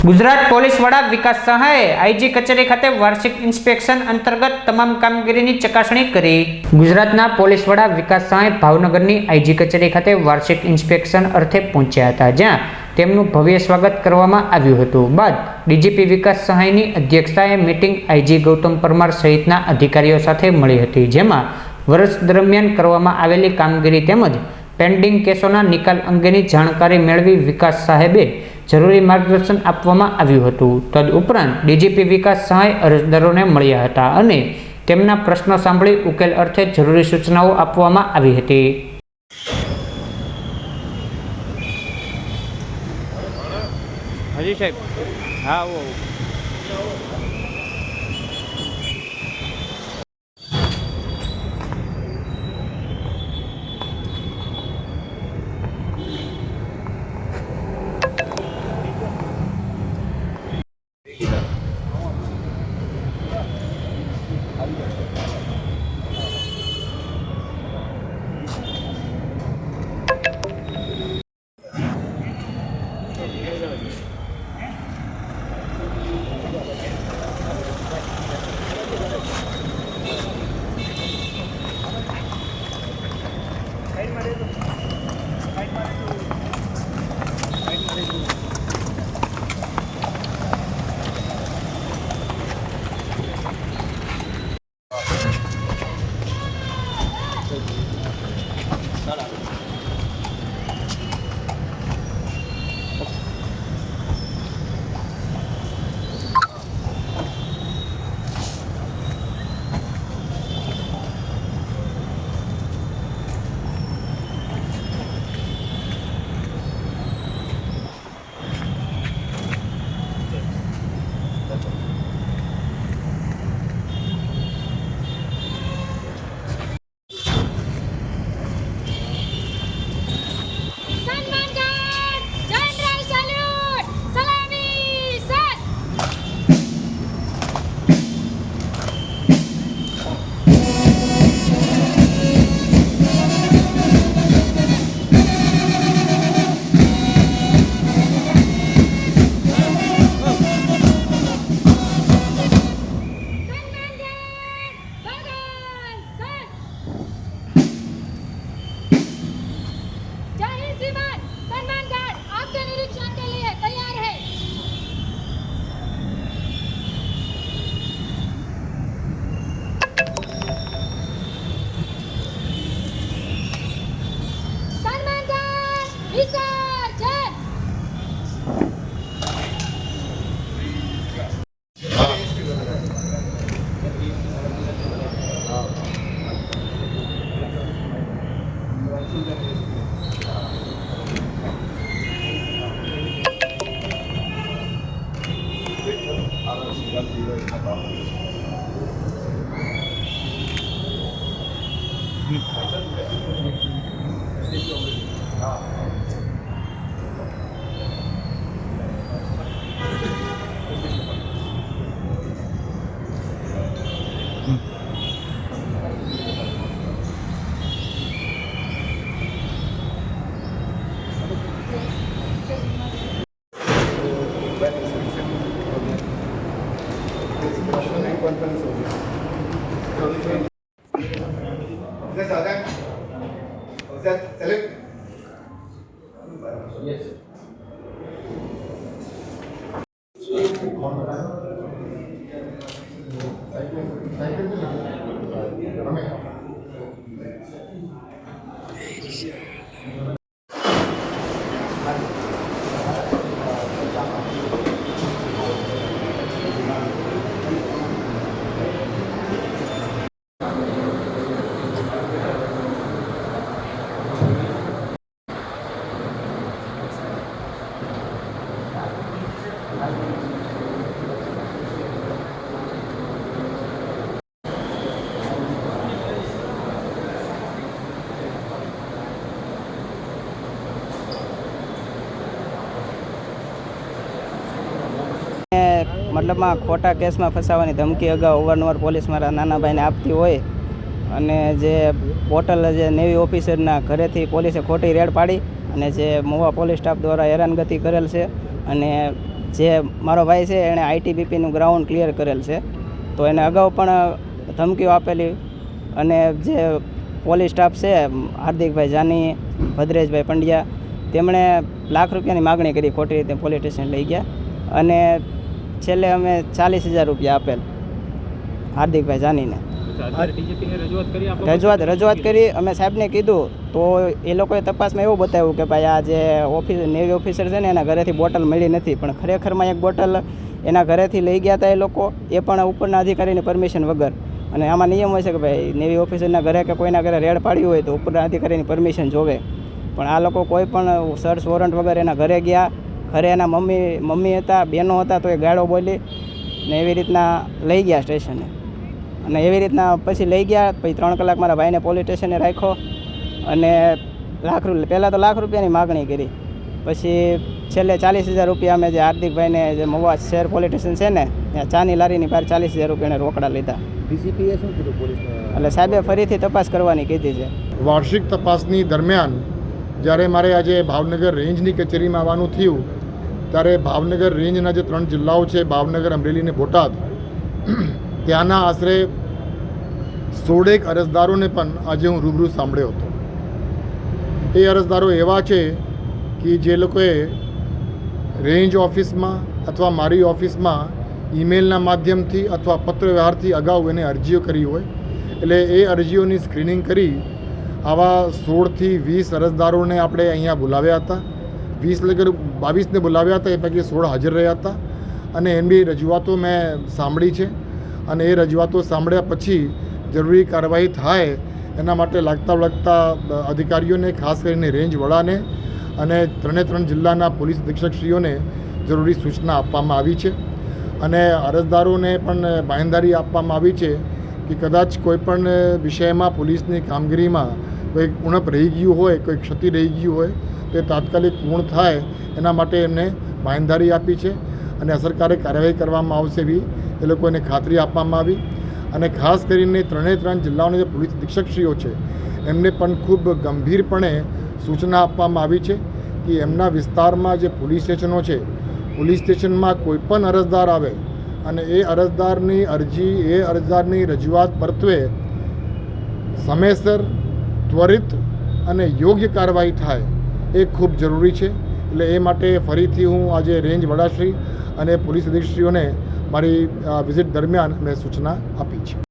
Gujarat police વડા વિકાસ સહાયે IG કચેરી ખાતે વાર્ષિક ઇન્સ્પેક્શન અંતર્ગત તમામ કામગીરીની ચકાસણી કરી। ગુજરાતના પોલીસ વડા વિકાસ સહાય ભાવનગરની આઈજી કચેરી ખાતે વાર્ષિક ઇન્સ્પેક્શન અર્થે પહોંચ્યા હતા, જ્યાં તેમનું ભવ્ય સ્વાગત કરવામાં આવ્યું હતું। બાદ ડીજીપી વિકાસ સહાયની અધ્યક્ષતાએ મીટિંગ આઈજી ગૌતમ પરમાર સહિતના અધિકારીઓ સાથે મળી હતી, જેમાં વર્ષ દરમિયાન કરવામાં આવેલી કામગીરી તેમજ પેન્ડિંગ કેસોના નિકાલ અંગેની જાણકારી મેળવી વિકાસ સાહેબે જરૂરી માર્ગદર્શન આપવામાં આવ્યું હતું। તદુપરાંત ડીજીપી વિકાસ સહાય અરજદારોને મળ્યા હતા અને તેમના પ્રશ્નો સાંભળી ઉકેલ અર્થે જરૂરી સૂચનાઓ આપવામાં આવી હતી। હાજી સાહેબ, હા મતલબમાં ખોટા કેસમાં ફસાવાની ધમકી અગાઉ અવારનવાર પોલીસ મારા નાના ભાઈને આપતી હોય અને જે પોર્ટલ જે નેવી ઓફિસરના ઘરેથી પોલીસે ખોટી રેડ પાડી અને જે મહુવા પોલીસ સ્ટાફ દ્વારા હેરાનગતિ કરેલ છે અને જે મારો ભાઈ છે એણે આઈટીબીપીનું ગ્રાઉન્ડ ક્લિયર કરેલ છે, તો એને અગાઉ પણ ધમકીઓ આપેલી. અને જે પોલીસ સ્ટાફ છે હાર્દિકભાઈ જાની, ભદ્રેશભાઈ પંડ્યા, તેમણે લાખ રૂપિયાની માગણી કરી, ખોટી રીતે પોલીસ સ્ટેશન લઈ ગયા. અને છેલ્લે અમે 40,000 રૂપિયા આપેલ હાર્દિકભાઈ જાનીને. રજૂઆત કરી. અમે સાહેબને કીધું તો એ લોકોએ તપાસમાં એવું બતાવ્યું કે ભાઈ આ જે નેવી ઓફિસર છે ને એના ઘરેથી બોટલ મળી નથી, પણ ખરેખરમાં એક બોટલ એના ઘરેથી લઈ ગયા હતા એ લોકો, એ પણ ઉપરના અધિકારીની પરમિશન વગર. અને આમાં નિયમ હોય છે કે ભાઈ નેવી ઓફિસરના ઘરે કે કોઈના ઘરે રેડ પાડ્યું હોય તો ઉપરના અધિકારીની પરમિશન જોવે, પણ આ લોકો કોઈ પણ સર્ચ વોરંટ વગર એના ઘરે ગયા. ઘરે એના મમ્મી હતા, બહેનો હતા, તો એ ગાળો બોલી ને એવી રીતના લઈ ગયા સ્ટેશને. અને એવી રીતના પછી લઈ ગયા. પછી 3 કલાક મારા ભાઈને પોલીસ સ્ટેશને રાખ્યો અને પહેલાં તો લાખ રૂપિયાની માગણી કરી. પછી છેલ્લે 40,000 રૂપિયા અમે જે હાર્દિકભાઈને જે મવા શહેર પોલીસ સ્ટેશન છે ને ત્યાં ચાની લારીની બહાર 40,000 રૂપિયાને રોકડા લીધા. ડીસીપીએ શું કીધું પોલીસને? એટલે સાહેબે ફરીથી તપાસ કરવાની કીધી છે. વાર્ષિક તપાસની દરમિયાન જ્યારે મારે આજે ભાવનગર રેન્જની કચેરીમાં આવવાનું થયું ત્યારે ભાવનગર રેન્જના જે 3 જિલ્લાઓ છે, ભાવનગર, અમરેલી અને બોટાદ, ત્યાંના આશરે 16 અરજદારોને પણ આજે હું રૂબરૂ સાંભળ્યો હતો. એ અરજદારો એવા છે કે જે લોકોએ રેન્જ ઓફિસમાં અથવા મારી ઓફિસમાં ઈમેલના માધ્યમથી અથવા પત્ર વ્યવહારથી અગાઉ એને અરજીઓ કરી હોય. એટલે એ અરજીઓની સ્ક્રીનિંગ કરી આવા 16 થી 20 અરજદારોને આપણે અહીંયા બોલાવ્યા હતા. 22ને બોલાવ્યા હતા, એ પૈકી 16 હાજર રહ્યા હતા. અને એમની રજૂઆતો મેં સાંભળી છે અને એ રજૂઆતો સાંભળ્યા પછી જરૂરી કાર્યવાહી થાય એના માટે લાગતા અધિકારીઓને, ખાસ કરીને રેન્જ વડાને અને 3 જિલ્લાના પોલીસ અધિક્ષકશ્રીઓને જરૂરી સૂચના આપવામાં આવી છે. અને અરજદારોને પણ બાંહેધરી આપવામાં આવી છે કે કદાચ કોઈપણ વિષયમાં પોલીસની કામગીરીમાં કોઈ ઉણપ રહી ગયું હોય, કોઈ ક્ષતિ રહી ગયું હોય તો એ તાત્કાલિક પૂર્ણ થાય એના માટે એમને બાંહેધરી આપી છે અને અસરકારક કાર્યવાહી કરવામાં આવશે એવી એ લોકોને ખાતરી આપવામાં આવી. અને ખાસ કરીને 3 જિલ્લાઓના જે પોલીસ અધિક્ષકશ્રીઓ છે એમને પણ ખૂબ ગંભીરપણે સૂચના આપવામાં આવી છે કે એમના વિસ્તારમાં જે પોલીસ સ્ટેશનો છે, પોલીસ સ્ટેશનમાં કોઈપણ અરજદાર આવે અને એ અરજદારની અરજી, એ અરજદારની રજૂઆત પરત્વે સમયસર, ત્વરિત અને યોગ્ય કાર્યવાહી થાય એ ખૂબ જરૂરી છે. એટલે એ માટે ફરીથી હું આજે રેન્જ વડાશ્રી અને પોલીસ અધિક્ષકશ્રીઓને મારી વિઝિટ દરમિયાન મેં સૂચના આપી છે.